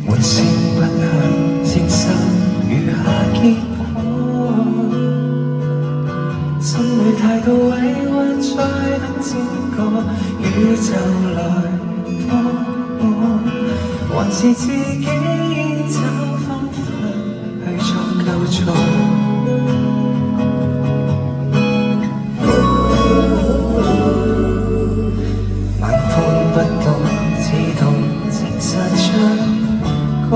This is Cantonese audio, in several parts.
門聲不響，聲聲如下結果，心裏太多委屈，再等漸過，宇宙來幫我，還是自己找方法去作救助。萬般不懂，只懂誠實唱歌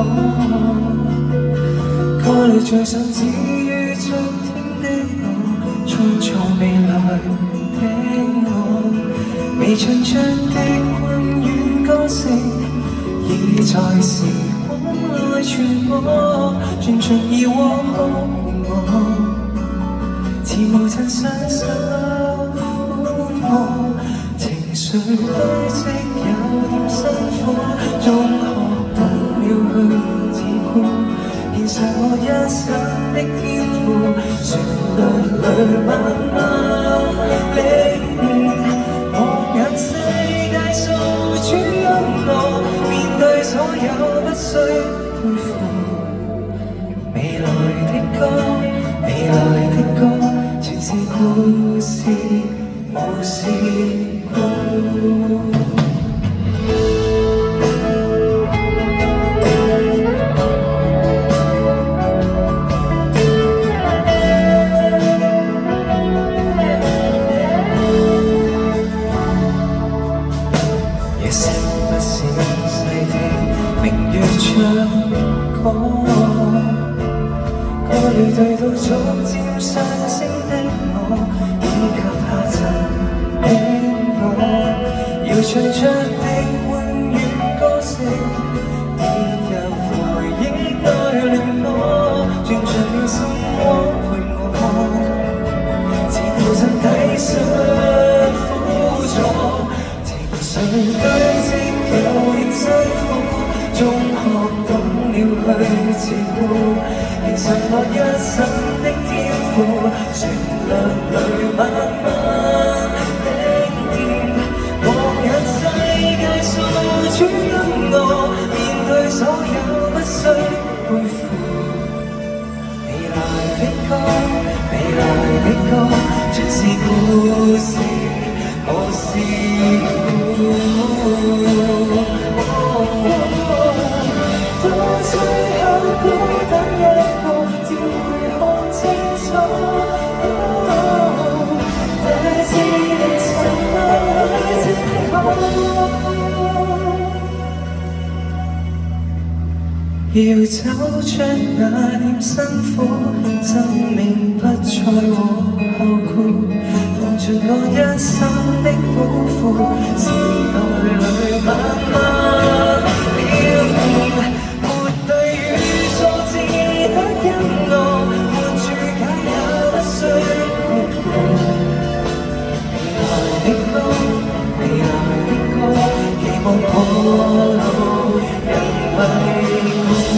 裏最想止於昨天的我，創造未來的我，未唱出的溫軟歌聲，已在時光內傳播，全場疑惑我，似無盡雙手撫摸，情緒堆積有點辛苦，中學懂了去自顧，獻上我一生的天賦，旋律裏慢慢領悟，望眼世界訴諸我，面對所有不需背負，未來的歌，未來的歌，全是故事，無事故。夜色不是細聽明月唱歌，歌裏對到逐漸上升的我，以及下沉的我，要唱出的溫軟歌聲，已入回憶內亂播，全場了心窩陪我，似無盡體恤苦楚。誰堆積有點辛苦，中學懂了去自顧，獻上我一生的天賦，旋律裏慢慢領悟，望眼世界訴諸我，面對所有不需背負，未來的歌，未來的歌，全是故事，無事故。到最後孤單一個，只會看清楚，大致的什麼真好。要走出那點辛苦，生命不再和後顧，放盡我一生的抱負，時代裏慢慢了悟，沒對與錯只得因我，沒注解也不需背負，未來的歌，未來的歌，期望過路人迷故。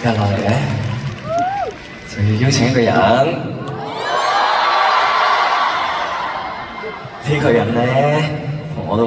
一來嘅就要邀請一個人，呢個人咧同我都